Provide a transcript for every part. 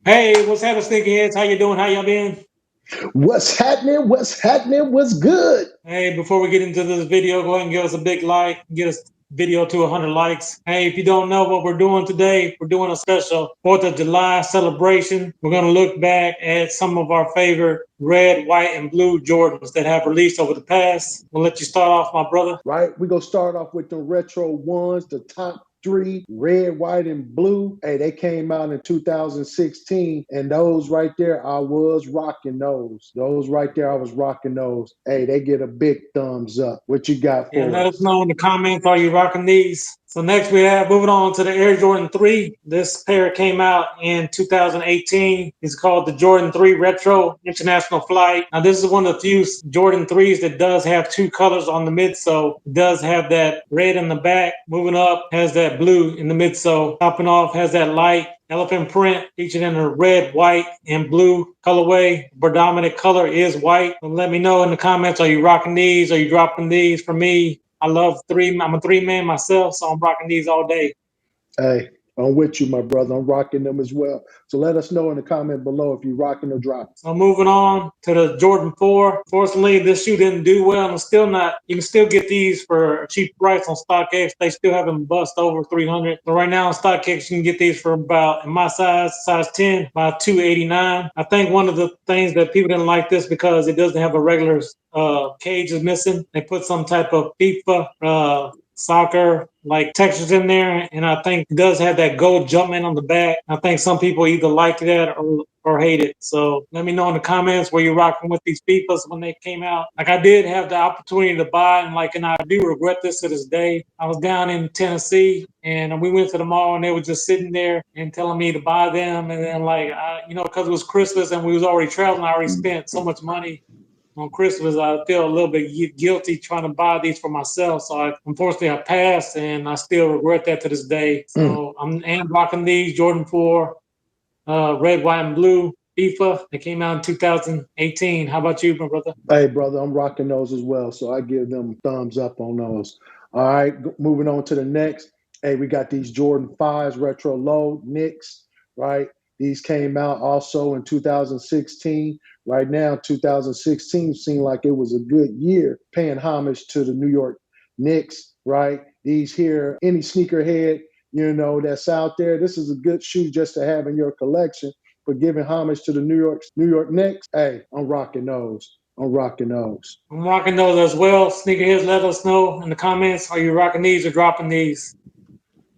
Hey, what's happening, sneakerheads? How you doing? How y'all been? What's happening? What's happening? What's good? Hey, before we get into this video, go ahead and give us a big like. Get us video to 100 likes. Hey, if you don't know what we're doing today, we're doing a special 4th of July celebration. We're going to look back at some of our favorite red, white, and blue Jordans that have released over the past. We'll let you start off, my brother. Right? We're going to start off with the retro ones, the top three, red, white, and blue. Hey, they came out in 2016, and those right there, I was rocking those. Those right there, I was rocking those. Hey, they get a big thumbs up. What you got Yeah, for let us us? know in the comments, are you rocking these? So next we have, moving on to the Air Jordan 3. This pair came out in 2018. It's called the Jordan 3 Retro International Flight. Now this is one of the few Jordan 3s that does have two colors on the midsole. It does have that red in the back. Moving up has that blue in the midsole. Topping off has that light elephant print featured in a red, white, and blue colorway. Predominant color is white. Let me know in the comments, are you rocking these? Are you dropping these? For me, I love three. I'm a three man myself, so I'm rocking these all day. Hey, I'm with you, my brother. I'm rocking them as well. So let us know in the comment below if you're rocking or dropping. So moving on to the Jordan 4. Fortunately, this shoe didn't do well, and still not. You can still get these for a cheap price on StockX. They still haven't bust over 300. So right now on StockX, you can get these for about, in my size 10, about 289. I think one of the things that people didn't like this because it doesn't have a regular cage is missing. They put some type of FIFA soccer like textures in there, and I think it does have that gold jumpman on the back. I think some people either like that or hate it. So let me know in the comments where you're rocking with these FIFAs when they came out. Like I did have the opportunity to buy, and I do regret this to this day. I was down in Tennessee and we went to the mall and they were just sitting there and telling me to buy them. And then because it was Christmas and we was already traveling, I already spent so much money on Christmas. I feel a little bit guilty trying to buy these for myself. So unfortunately I passed, and I still regret that to this day. So I'm rocking these Jordan 4, red, white, and blue FIFA. They came out in 2018. How about you, my brother? Hey, brother, I'm rocking those as well. So I give them thumbs up on those. All right, moving on to the next. Hey, we got these Jordan 5s retro low Knicks, right? These came out also in 2016. Right now, 2016 seemed like it was a good year, paying homage to the New York Knicks, right? These here, any sneakerhead, that's out there, this is a good shoe just to have in your collection for giving homage to the New York Knicks. Hey, I'm rocking those. I'm rocking those. I'm rocking those as well. Sneakerheads, let us know in the comments. Are you rocking these or dropping these?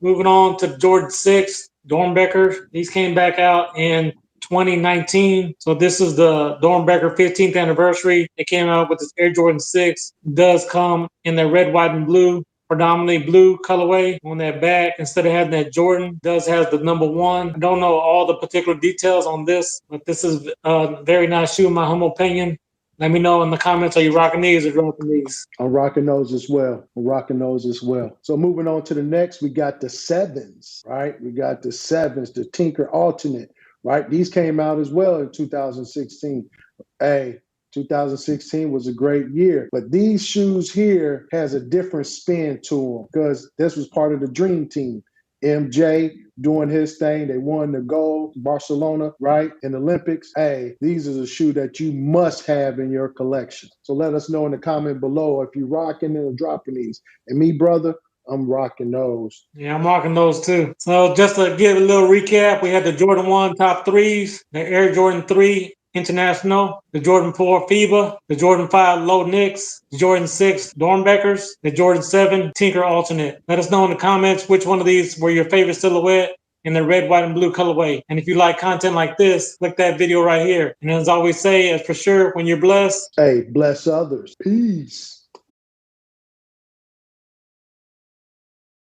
Moving on to Jordan 6, Dornbecker. These came back out in 2019. So this is the Dornbecker 15th anniversary. They came out with this Air Jordan 6. It does come in the red, white, and blue, predominantly blue colorway on that back. Instead of having that Jordan, does have the number 1. I don't know all the particular details on this, but this is a very nice shoe in my humble opinion. Let me know in the comments, are you rocking these or dropping these? I'm rocking those as well. I'm rocking those as well. So moving on to the next, we got the sevens, right? We got the sevens, the Tinker Alternate, right? These came out as well in 2016. Hey, 2016 was a great year, but these shoes here has a different spin to them because this was part of the dream team. MJ doing his thing. They won the gold, Barcelona, right? In Olympics. Hey, these is a shoe that you must have in your collection. So let us know in the comment below if you're rocking or dropping these. And me, brother, I'm rocking those. Yeah, I'm rocking those too. So just to give a little recap, we had the Jordan 1 top threes, the Air Jordan 3 International, the Jordan 4 FIBA, the Jordan 5 Low Knicks, the Jordan 6 Dornbeckers, the Jordan 7 Tinker Alternate. Let us know in the comments which one of these were your favorite silhouette in the red, white, and blue colorway. And if you like content like this, click that video right here. And as I always say, as for sure, when you're blessed, hey, bless others. Peace.